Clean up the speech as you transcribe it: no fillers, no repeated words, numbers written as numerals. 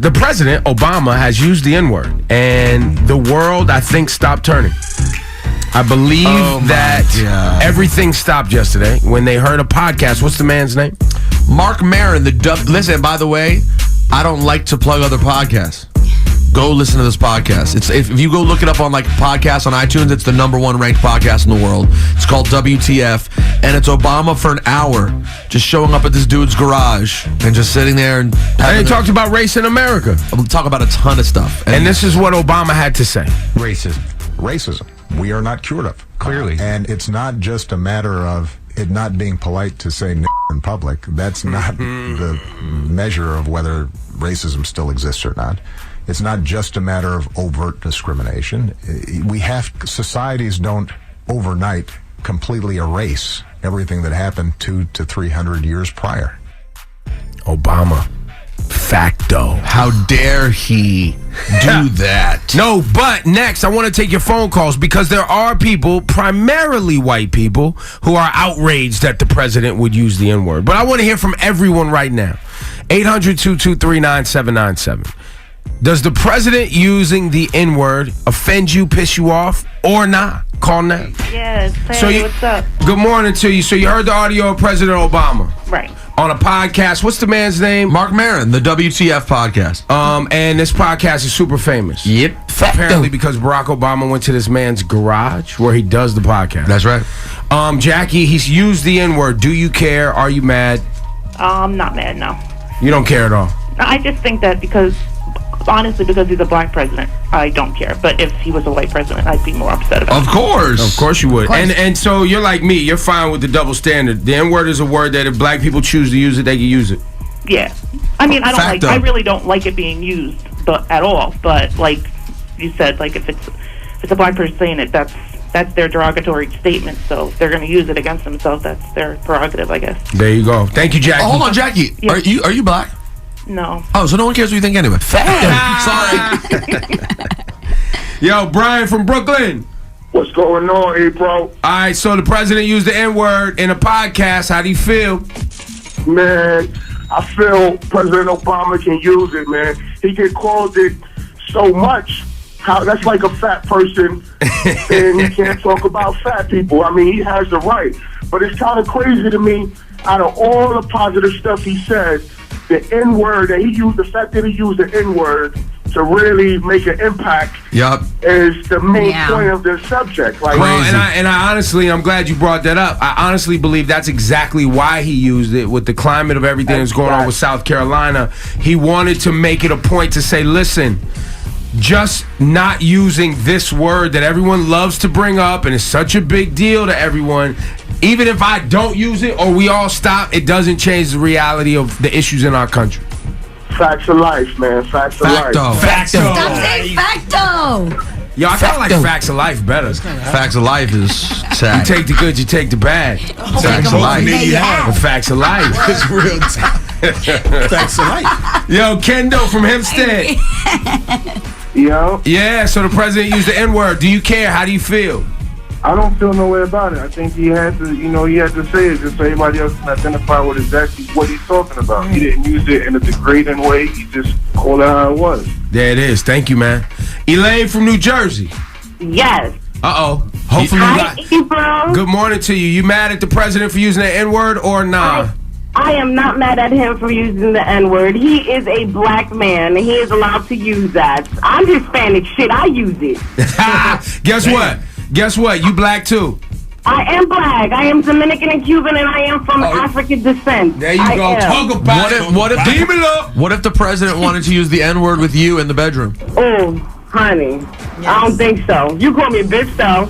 the president, Obama, has used the N-word, and the world, I think, stopped turning. I believe that everything stopped yesterday when they heard a podcast. What's the man's name? Mark Maron. Listen, by the way, I don't like to plug other podcasts. Go listen to this podcast. If you go look it up on like podcasts on iTunes, it's the #1 ranked podcast in the world. It's called WTF, and it's Obama for an hour just showing up at this dude's garage and just sitting there and they talked about race in America. We'll talk about a ton of stuff. And this is what Obama had to say. Racism. We are not cured of. Clearly. And it's not just a matter of it not being polite to say in public. That's not the measure of whether racism still exists or not. It's not just a matter of overt discrimination. Societies don't overnight completely erase everything that happened 200 to 300 years prior. Obama. Facto. How dare he do that? No, but next, I want to take your phone calls because there are people, primarily white people, who are outraged that the president would use the N-word. But I want to hear from everyone right now. 800-223-9797. Does the president using the N-word offend you, piss you off, or not? Call now. Yes. Hey, what's up? Good morning to you. So you heard the audio of President Obama. Right. On a podcast. What's the man's name? Mark Maron, the WTF podcast. And this podcast is super famous. Yep. Apparently because Barack Obama went to this man's garage where he does the podcast. That's right. Jackie, he's used the N-word. Do you care? Are you mad? I'm not mad, no. You don't care at all? I just think that honestly, because he's a black president, I don't care. But if he was a white president, I'd be more upset about it. Of course you would. And so you're like me. You're fine with the double standard. The N-word is a word that if black people choose to use it, they can use it. Yeah. I mean, I really don't like it being used at all. But like you said, like if it's a black person saying it, that's their derogatory statement. So if they're going to use it against themselves, that's their prerogative, I guess. There you go. Thank you, Jackie. Oh, hold on, Jackie. Yeah. Are you black? No. Oh, so no one cares what you think anyway. Sorry. Yo, Brian from Brooklyn. What's going on, Ebro? All right, so the president used the N-word in a podcast. How do you feel? Man, I feel President Obama can use it, man. He can call it so much. That's like a fat person, and he can't talk about fat people. I mean, he has the right. But it's kind of crazy to me, out of all the positive stuff he said, the N-word that he used, the fact that he used the N-word to really make an impact is the main point of the subject. Like, well, and I honestly, I'm glad you brought that up. I honestly believe that's exactly why he used it with the climate of everything that's going on with South Carolina. He wanted to make it a point to say, listen, just not using this word that everyone loves to bring up and it's such a big deal to everyone, even if I don't use it or we all stop, it doesn't change the reality of the issues in our country. Facts of life, man. Facts of life. Facto. Stop saying facto. Yo, I kind of like facts of life better. Facts of life is sad. You take the good, you take the bad. Facts of life. The facts of life. It's real time. Facts of life. Yo, Kendo from Hempstead. Yo. Yeah, so the president used the N-word. Do you care? How do you feel? I don't feel no way about it. I think he had to, say it just so everybody else can identify what exactly what he's talking about. He didn't use it in a degrading way. He just called it how it was. There it is. Thank you, man. Elaine from New Jersey. Yes. Uh-oh. Hopefully Ebro. Good morning to you. You mad at the president for using the N-word or nah? I am not mad at him for using the N-word. He is a black man, and he is allowed to use that. I'm Hispanic. Shit, I use it. Guess what? You black too. I am black. I am Dominican and Cuban, and I am from African descent. There you go. Talk about it. What if the president wanted to use the N-word with you in the bedroom? Oh, honey. Yes. I don't think so. You call me a bitch, though.